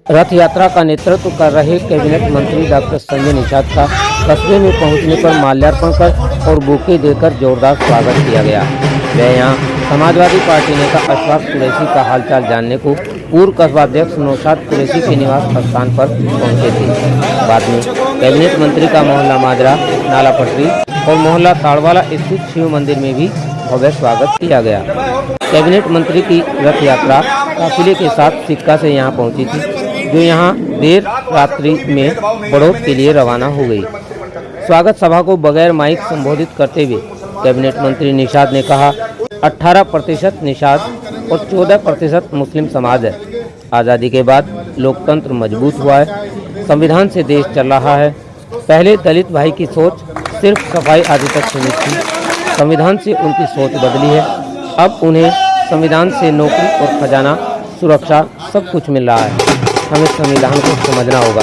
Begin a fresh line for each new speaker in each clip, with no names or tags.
रथ यात्रा का नेतृत्व कर रहे कैबिनेट मंत्री डॉक्टर संजय निषाद का कस्बे में पहुंचने पर माल्यार्पण कर और बुके देकर जोरदार स्वागत किया गया। वे यहां समाजवादी पार्टी नेता अशफाक कुरैशी का हालचाल जानने को पूर्व कस्बा अध्यक्ष नौशाद कुरैशी के निवास स्थान पर पहुंचे थे। बाद में कैबिनेट मंत्री का मोहल्ला माजरा, नाला पटरी और मोहल्ला ताड़वाला स्थित शिव मंदिर में भी भव्य स्वागत किया गया। कैबिनेट मंत्री की रथ यात्रा काफिले के साथ सिक्का से यहां पहुंची थी, जो यहां देर रात्रि में बड़ौद के लिए रवाना हो गई। स्वागत सभा को बगैर माइक संबोधित करते हुए कैबिनेट मंत्री निषाद ने कहा, 18% निषाद और 14% मुस्लिम समाज है। आज़ादी के बाद लोकतंत्र मजबूत हुआ है, संविधान से देश चल रहा है। पहले दलित भाई की सोच सिर्फ सफाई आदि तक सीमित थी, संविधान से उनकी सोच बदली है। अब उन्हें संविधान से नौकरी और खजाना, सुरक्षा सब कुछ मिल रहा है। हमें संविधान को समझना होगा।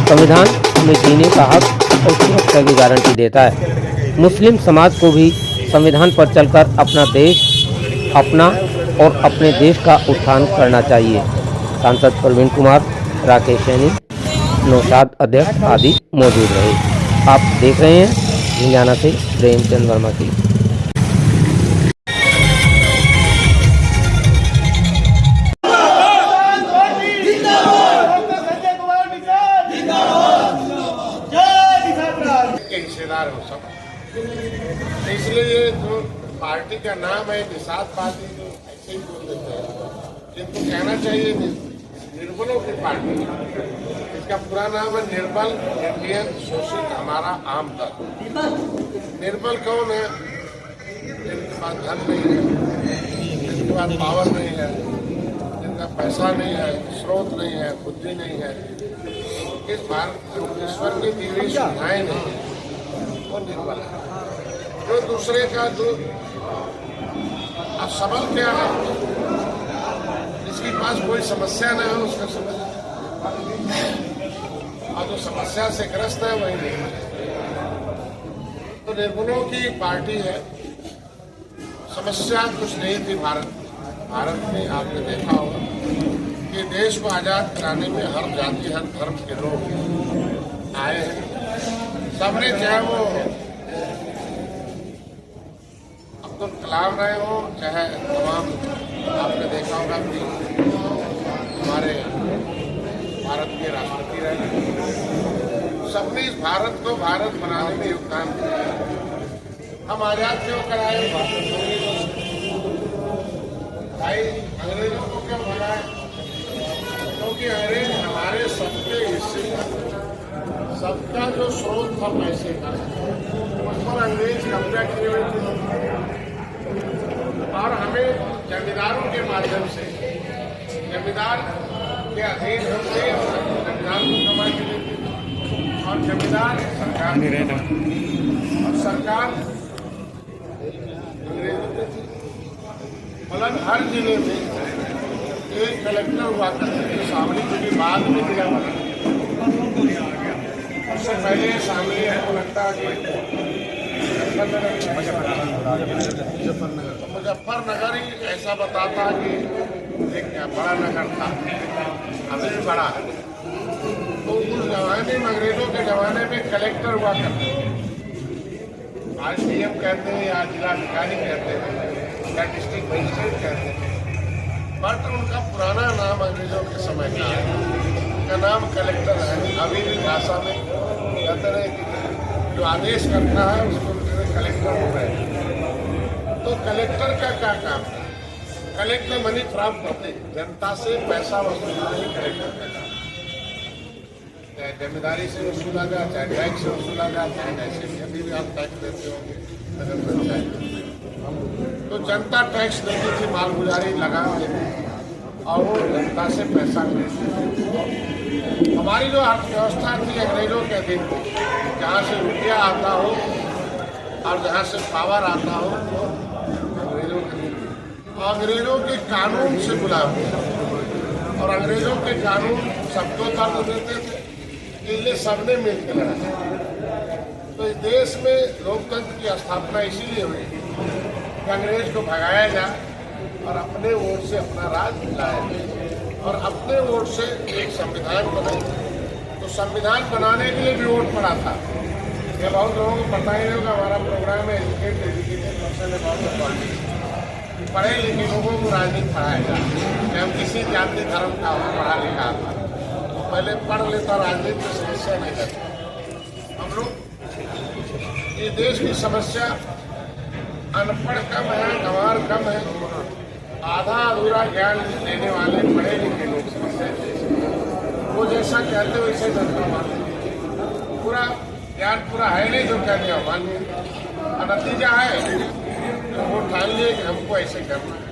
संविधान हमें जीने का हक और सुरक्षा की गारंटी देता है। मुस्लिम समाज को भी संविधान पर चलकर अपना देश, अपना और अपने देश का उत्थान करना चाहिए। सांसद प्रवीण कुमार, राकेश सैनी, नौशाद अध्यक्ष आदि मौजूद रहे। आप देख रहे हैं झिंझाना से प्रेमचंद वर्मा की।
हिस्सेदार हो सब, इसलिए जो पार्टी का नाम है निषाद पार्टी, जो ऐसे ही बोल देते हैं। जिनको कहना चाहिए निर्बलों की पार्टी, इसका पूरा नाम है निर्बल इंडियन शोषित हमारा आम दल। निर्बल कौन है? जिनके पास धन नहीं है, जिनके पास पावर नहीं है, जिनका पैसा नहीं है, स्रोत नहीं है, बुद्धि नहीं है, इस भारत ईश्वर की दी हुई सुविधाएं नहीं है, वो निर्बल है। जो दूसरे का जो सबल क्या है, जिसके पास कोई समस्या न है उसका समझ, और जो समस्या से ग्रस्त है वही निर्बल है। तो निर्बलों की पार्टी है। समस्या कुछ नहीं थी भारत में आपने देखा होगा कि देश को आजाद कराने में हर जाति, हर धर्म के लोग आए हैं। सबने, चाहे वो अब्दुल कलाम रहे हो, चाहे तमाम आपने देखा होगा कि हमारे भारत के राष्ट्रपति रहे, सबने इस भारत को भारत बनाने में योगदान दिया। हम आजाद क्यों कराए? भाई अंग्रेजों को क्यों भगाए? क्योंकि अंग्रेज हमारे सबके हिस्से का, सबका जो स्रोत था पैसे का, उस पर अंग्रेज कब्जा किए हुए थे। और हमें जमींदारों के माध्यम से, जमींदार के अधीन होते और जमींदार को कमा के देते, और जमींदार सरकार नहीं रहना, और सरकार अंग्रेजों की थी। मतलब हर जिले में एक कलेक्टर हुआ करते थे। शामली जो भी बाद में मिला बना, उससे पहले शामली हमको लगता है कि मुजफ्फरनगर ही ऐसा बताता कि एक बड़ा नगर था, अभी भी बड़ा है। तो उस जमाने में, अंग्रेजों के जमाने में कलेक्टर हुआ करते थे। आज डीएम कहते हैं या जिलाधिकारी कहते हैं या डिस्ट्रिक्ट मजिस्ट्रेट कहते हैं, बट उनका पुराना नाम अंग्रेजों के समय का है, उनका नाम कलेक्टर है। अभी भी भाषा में कहते हैं कि जो आदेश करता है उसको कलेक्टर हो रहे हैं। तो कलेक्टर का क्या काम है? कलेक्टर मनी फ्रॉम पब्लिक, जनता से पैसा वसूलना ही कलेक्टर का काम। चाहे जमींदारी से वसूला जाए, चाहे टैक्स से वसूला जाए, चाहे ऐसे अभी भी आप टैक्स देते होंगे नगर पंचायत। तो जनता टैक्स देती थी, मालगुजारी लगा और वो जनता से पैसा लेती थी। हमारी जो अर्थव्यवस्था थी अंग्रेजों के अधीन थी, जहाँ से रुपया आता हो और जहाँ से पावर आता हो, अंग्रेजों के अंग्रेजों के कानून से गुलाम थे। और अंग्रेजों के कानून सबको दर्द देते थे, इसलिए सबने मिलकर लड़ा। तो इस देश में लोकतंत्र की स्थापना इसीलिए हुई कि अंग्रेज को भगाया जाए और अपने वोट से अपना राज लाया जाए। और अपने वोट से एक संविधान बने। तो संविधान बनाने के लिए भी वोट पड़ा था। ये बहुत लोगों को पता ही नहीं होगा, हमारा प्रोग्राम है एजुकेटेड पर्सन अबाउट पॉलिटिक्स। पढ़े लिखे लोगों को राजनीति पढ़ाया जाए। हम किसी जाति धर्म का पढ़ा लिखा था, पहले पढ़ लेता, राजनीति में समस्या नहीं करता। हम लोग ये देश की समस्या अनपढ़ कम है, गंवार कम है, आधा अधूरा ज्ञान लेने वाले पढ़े लिखे लोग समझते हैं। वो जैसा कहते वैसे जनता मानते, पूरा ज्ञान पूरा है नहीं जो कहते हैं मानिए। नतीजा है वो ठान लिए कि हमको ऐसे करना है।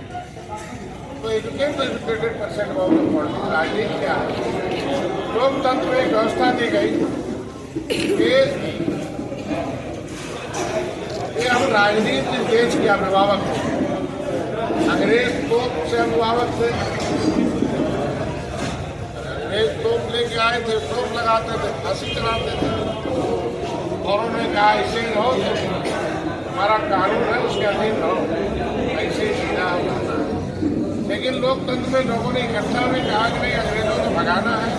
तो एजुकेटेड पर्सन अबाउट पॉलिटिक्स, राजनीति क्या है? लोकतंत्र में एक व्यवस्था दी गई कि हम राजनीति देश के अभिभावक थे। अंग्रेज तोप से अभिभावक थे, अंग्रेज तोप लेके आए थे, तोप लगाते थे, फांसी चलाते थे, और उन्होंने कहा ऐसे ही रहो, हमारा कानून है उसके अधीन रहो, ऐसे ही जीना होना। लेकिन लोकतंत्र में लोगों ने इकट्ठा में कहा कि नहीं, अंग्रेजों को भगाना है,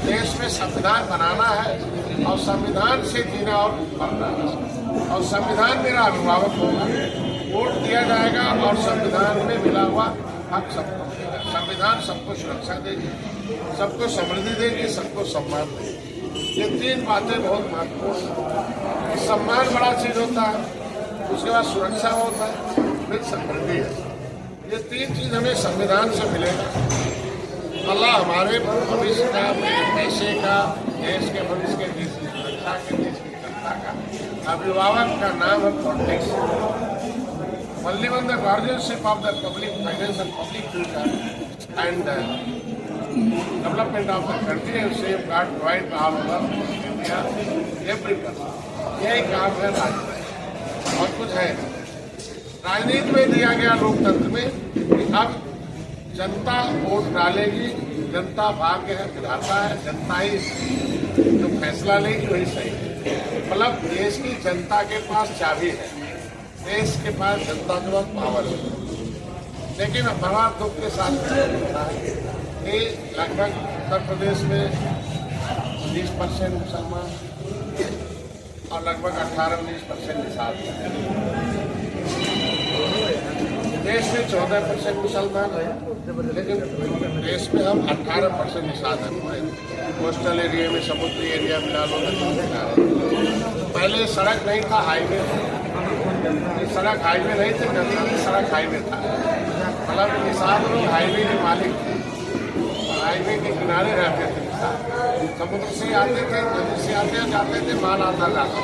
देश में संविधान बनाना है और संविधान से जीना और मरना है। और संविधान मेरा अभिभावक होगा, वोट दिया जाएगा और संविधान में मिला हुआ हक सबको मिलेगा। संविधान सबको सुरक्षा देगी, सबको समृद्धि देगी, सबको सम्मान देगी। ये तीन बातें बहुत महत्वपूर्ण हैं। सम्मान बड़ा चीज होता है, उसके बाद सुरक्षा होता है, फिर समृद्धि है। ये तीन चीज हमें संविधान से मिलेगा। अल्लाह हमारे भविष्य का, पैसे का, देश के भविष्य के, देश की सुरक्षा के, देश की जनता का अभिभावक का नाम है politics. Only one the guardianship of the public finance and public future and development of the country and safe guard provide all over India every person. यही काम है राजनीति, और कुछ है। राजनीति में दिया गया लोकतंत्र में अब जनता वोट डालेगी, जनता भाग्य है, विधाता है, जनता ही जो फैसला लेगी वही सही है। मतलब देश की जनता के पास चाबी है, देश के पास जनता के पास पावर है। लेकिन बड़ा दुख के साथ होता है कि लगभग उत्तर प्रदेश में 20% मुसलमान और लगभग 18-19% निषाद है। देश में 14% मुसलमान है, लेकिन देश में हम 18% निषाद है। कोस्टल एरिया में, समुद्री एरिया मिला लो, मिला है। पहले सड़क नहीं था, हाईवे था। सड़क हाईवे नहीं थे, नदी की सड़क हाईवे था। मतलब निषाद लोग हाईवे के मालिक थे, हाईवे के किनारे रहते थे। समुद्र से आते थे, नदी से आते जाते थे, माल आता जाता।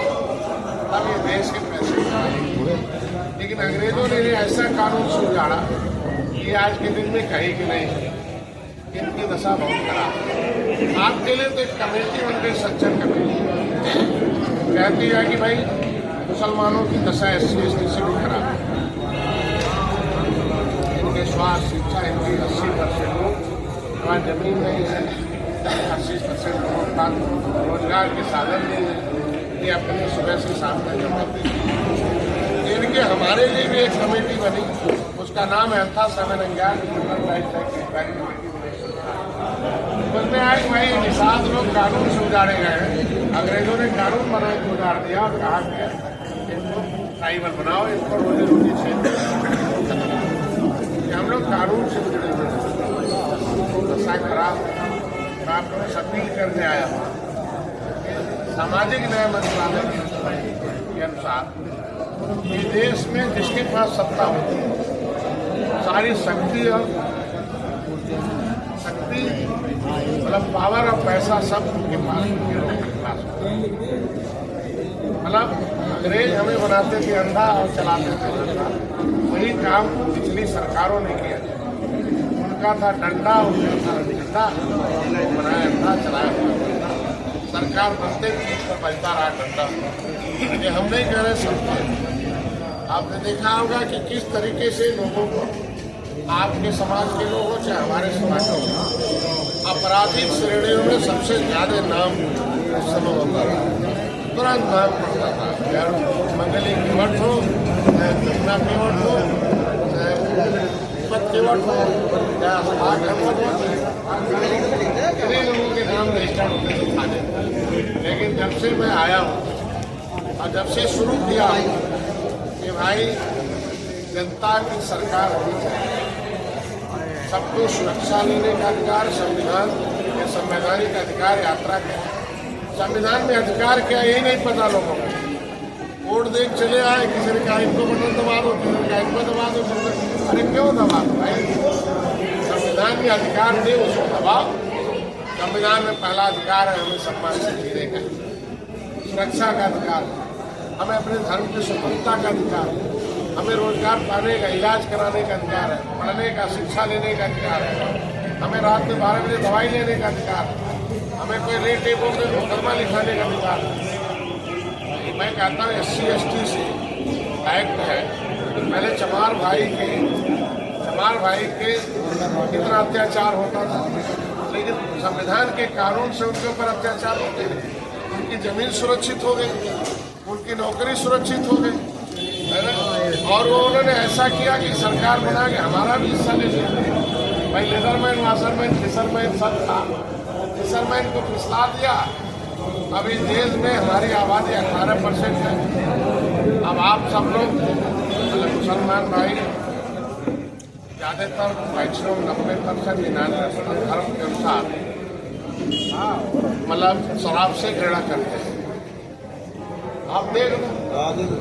तब ये देश के पैसे मालिक। लेकिन अंग्रेजों ने ऐसा कानून सुझाड़ा कि आज के दिन में कहीं कि नहीं, इनकी दशा बहुत खराब है। आपके लिए तो एक कमेटी बन गई, सज्जन कमेटी, कहती है कि भाई मुसलमानों की दशा SC/ST से भी खराब है। इनके स्वास्थ्य, शिक्षा, इनकी 80% लोग वहाँ जमीन नहीं है, 80% लोगों का रोजगार के साधन नहीं है, ये अपने सुबह से शाम तक करते हैं। इनके हमारे लिए भी एक कमेटी बनी, उसका नाम है था समन्वय उसमें आज वही निषाद लोग कानून से उजाड़े गए हैं। अंग्रेजों ने कानून बना के उजाड़ दिया और कहा कि इनको ट्राइबल बनाओ, इनको रोजी रोटी छीन। हम लोग कानून से उजड़े हुए, दशा खराब। मैं आपको अपील करने आया हूँ, सामाजिक न्याय मंत्रालय के अनुसार कि देश में जिसके पास सत्ता होती है, सारी शक्ति और शक्ति मतलब पावर और पैसा सब उनके पास मतलब अंग्रेज हमें बनाते थे अंधा और चलाते थे अंधा। वही काम पिछली सरकारों ने किया। उनका था डंडा, उनका था डंडा, बनाया अंधा, चलाया अंधा। सरकार बनते पर बजता रहा डंडा। ये हम नहीं कह रहे सबके। आपने देखा होगा कि किस तरीके से लोगों को, आपके समाज के लोगों चाहे हमारे समाज के आपराधिक श्रेणियों में सबसे ज्यादा नाम उस समय होता था, तुरंत नाम पड़ता था। चाहे मंगली की वोट हो, चाहे कृष्णा की वोट हो, चाहे पद केवट हो या आग अहमद हो, इन्हीं लोगों के नाम रजिस्टर्ड होते थे थाने। लेकिन जब से मैं आया हूँ और जब से शुरू किया कि भाई जनता की सरकार होनी चाहिए, सबको सुरक्षा लेने का अधिकार, संविधान के संवैधानिक अधिकार, यात्रा का संविधान में अधिकार क्या यही नहीं पता लोगों को। वोट देख चले आए, किसी ने कहा इनको बटन दबा दो, किसी ने कहा इनको दबा दो, अरे क्यों दबा दो भाई? संविधान में अधिकार दे, उसको दबाओ। संविधान में पहला अधिकार है हमें सम्मान से जीने का, सुरक्षा का अधिकार, हमें अपने धर्म की स्वतंत्रता का अधिकार, हमें रोजगार पाने का, इलाज कराने का अधिकार है, पढ़ने का, शिक्षा लेने का अधिकार है, हमें रात में 12 बजे दवाई लेने का अधिकार है, हमें कोई रेट टेबों में मुकदमा लिखाने का अधिकार है। मैं कहता हूँ SC/ST से एक्ट है, पहले चमार भाई के कितना अत्याचार होता था, लेकिन संविधान के कानून से उनके ऊपर अत्याचार होते हैं। उनकी जमीन सुरक्षित हो गई, उनकी नौकरी सुरक्षित हो गई, है ना। और वो उन्होंने ऐसा किया कि सरकार बना के हमारा भी हिस्सा ले लिया। भाई लेदरमैन, वाशरमैन, फिशरमैन सब था, फिशरमैन को फिसला दिया। अभी देश में हमारी आबादी 18% है। अब आप सब लोग मतलब मुसलमान भाई ज़्यादातर मैक्सिमम 90%, 99% धर्म के अनुसार मतलब शराब से घृणा करते हैं। आप देख लो,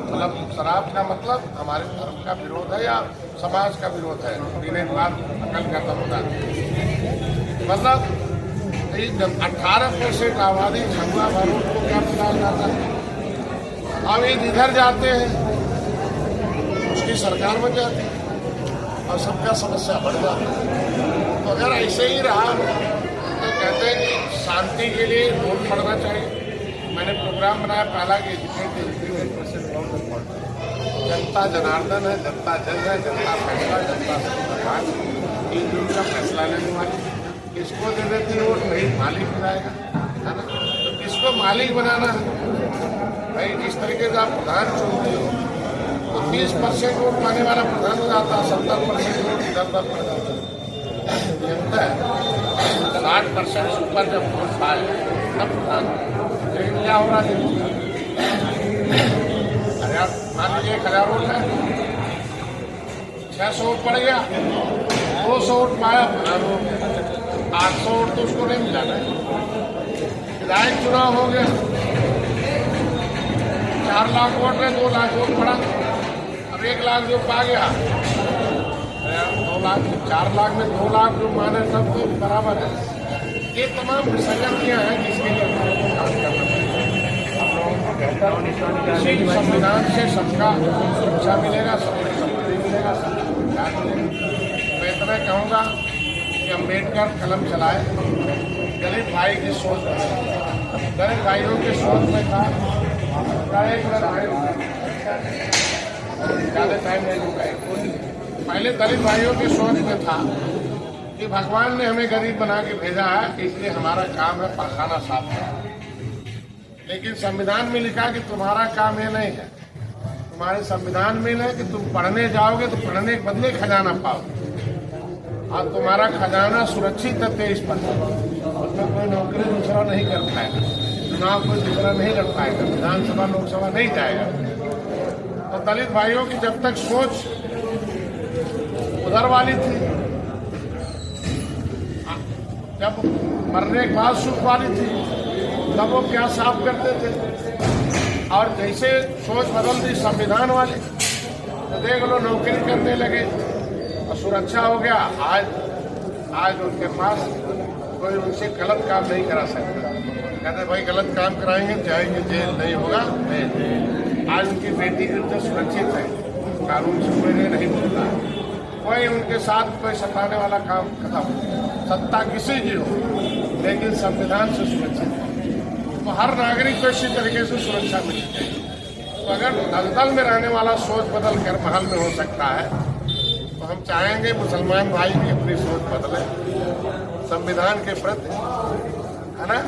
मतलब शराब का मतलब हमारे धर्म का विरोध है या समाज का विरोध है, पीने के बाद अकल खत्म हो जाती है। मतलब 18% आबादी झंडा बारूद को क्या पिलाया जाता है। अब ये इधर जाते हैं, उसकी सरकार बन जाती है और सबका समस्या बढ़ जाता है। तो अगर ऐसे ही रहा तो कहते हैं कि शांति के लिए वोट पड़ना चाहिए। मैंने प्रोग्राम बनाया पहला कि जनता जनार्दन है, जनता जज है, जनता फैसला, जनता भगवान, एक दिन का फैसला लेने वाली। किसको दे देती है वोट? भाई मालिक बनाएगा, है ना। तो किसको मालिक बनाना है भाई? जिस तरीके से आप प्रधान चुनते हो तो 30% वोट पाने वाला प्रधान हो जाता है, 70% वोट इधर उधर पड़ जाता है। 60% से ऊपर जब वोट पाए तब प्रधान। लेकिन क्या हो रहा है? अरे आप मान लीजिए 1000 वोट है, 600 वोट पड़ गया, 200 वोट पाया, 800 वोट तो उसको नहीं मिला ना। विधायक चुनाव हो गया, 4 लाख वोट है, 2 लाख वोट पड़ा। अब 1 लाख जो पा गया, 2 लाख 4 लाख में 2 लाख जो माने सब तो बराबर है। ये तमाम संगतियाँ हैं जिसके लिए काम करना चाहिए। इसी संविधान से सबका सुरक्षा मिलेगा, सबको सम्मान मिलेगा, सबको अधिकार मिलेगा। मैं इतना कहूँगा कि अम्बेडकर कलम चलाए, दलित भाई की सोच में, दलित भाइयों की सोच में था। ज़्यादा टाइम नहीं लूँगा। पहले दलित भाइयों की सोच में था कि भगवान ने हमें गरीब बना के भेजा है, इसलिए हमारा काम है पाखाना साफ करना। लेकिन संविधान में लिखा कि तुम्हारा काम ये नहीं है। तुम्हारे संविधान में है कि तुम पढ़ने जाओगे तो पढ़ने के बदले खजाना पाओगे, और तुम्हारा खजाना सुरक्षित है 23%। उसमें कोई नौकरी दूसरा नहीं कर पाएगा, चुनाव कोई दूसरा नहीं लड़ पाएगा, विधानसभा लोकसभा नहीं जाएगा। तो दलित भाइयों की जब तक सोच उधर वाली थी, जब मरने के बाद सुख वाली थी, तब वो क्या साफ करते थे। और जैसे सोच बदल दी संविधान वाले, तो देख लो नौकरी करने लगे और सुरक्षा हो गया। आज उनके पास कोई उनसे गलत काम नहीं करा सकता। कहते भाई गलत काम कराएंगे जाएंगे जेल, नहीं होगा नहीं। आज उनकी बेटी जो सुरक्षित है, कानून से कोई नहीं बोलता, कोई उनके साथ कोई सताने वाला काम खत्म। सत्ता किसी की हो लेकिन संविधान से सुरक्षित है, तो हर नागरिक को इसी तरीके से सुरक्षा मिलनी चाहिए। तो अगर दलदल में रहने वाला सोच बदल कर महल में हो सकता है, तो हम चाहेंगे मुसलमान भाई भी अपनी सोच बदले संविधान के प्रति, है ना।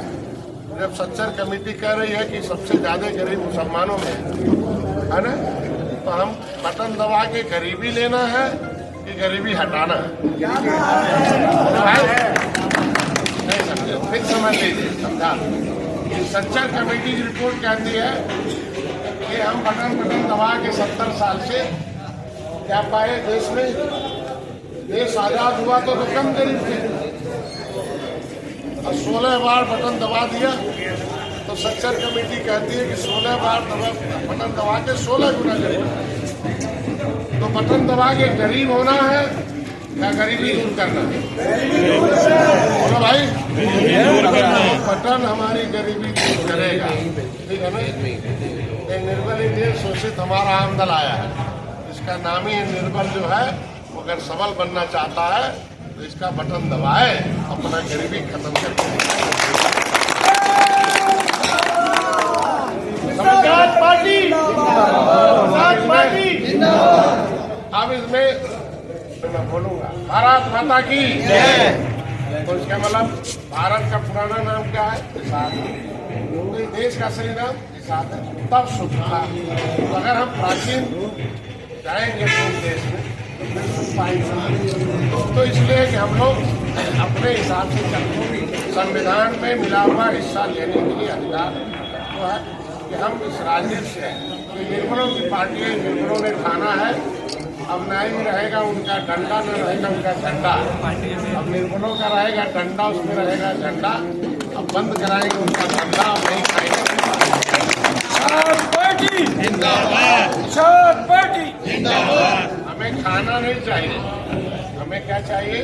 जब सच्चर कमेटी कह रही है कि सबसे ज्यादा गरीब मुसलमानों में है ना, तो हम बटन दबा के गरीबी लेना है कि गरीबी हटाना है। नहीं समझे, फिर समझ लीजिए, समझा। संचार कमेटी की रिपोर्ट कहती है कि हम बटन दबा के 70 साल से क्या पाए देश में। देश आजाद हुआ तो कम गरीब थे, और 16 बार बटन दबा दिया तो संचार कमेटी कहती है कि 16 बार बटन दबा के 16 गुना गरीब। तो बटन दबा के गरीब होना है या गरीबी दूर करना है? बोलो भाई, बटन हमारी गरीबी दूर करेगा, ठीक है ना। एक निर्बल इंडियन शोषित हमारा आम दल आया है, इसका नाम ही निर्बल जो है, वो अगर सबल बनना चाहता है तो इसका बटन दबाए, अपना गरीबी खत्म करके। अब इसमें मैं बोलूंगा भारत माता की जय। तो इसका मतलब भारत का पुराना नाम क्या है? किसान। तो देश का असली नाम किसान है, तब सुख था। तो अगर हम प्राचीन जाएंगे तो देश में तो इसलिए कि हम लोग अपने हिसाब से चलते, संविधान में मिला हुआ हिस्सा लेने के लिए अधिकार तो है कि हम इस राज्य से, तो निर्बलों की पार्टी है, निर्बलों ने खाना है, अब नहीं रहेगा उनका डंडा, न रहेगा उनका झंडा। अब निर्बलों का रहेगा डंडा, उसमें रहेगा झंडा। अब बंद कराएंगे उनका झंडा, अब नहीं खाएंगे। हमें खाना नहीं चाहिए, हमें क्या चाहिए?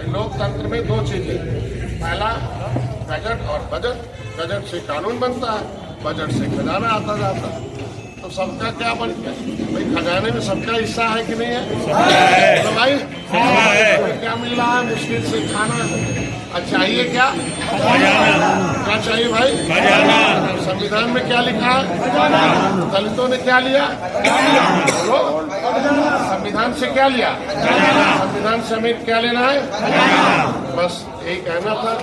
लोकतंत्र में दो चीजें, पहला बजट और बजट। बजट से कानून बनता है, बजट से खजाना आता जाता है। तो सबका क्या बन गया भाई? खजाने में सबका हिस्सा है कि नहीं है? तो भाई क्या मिल रहा है? मुश्किल से खाना। और चाहिए क्या? क्या चाहिए भाई? संविधान में क्या लिखा है? दलितों ने क्या लिया? बोलो, संविधान से क्या लिया? संविधान से हमें क्या लेना है? बस यही कहना था।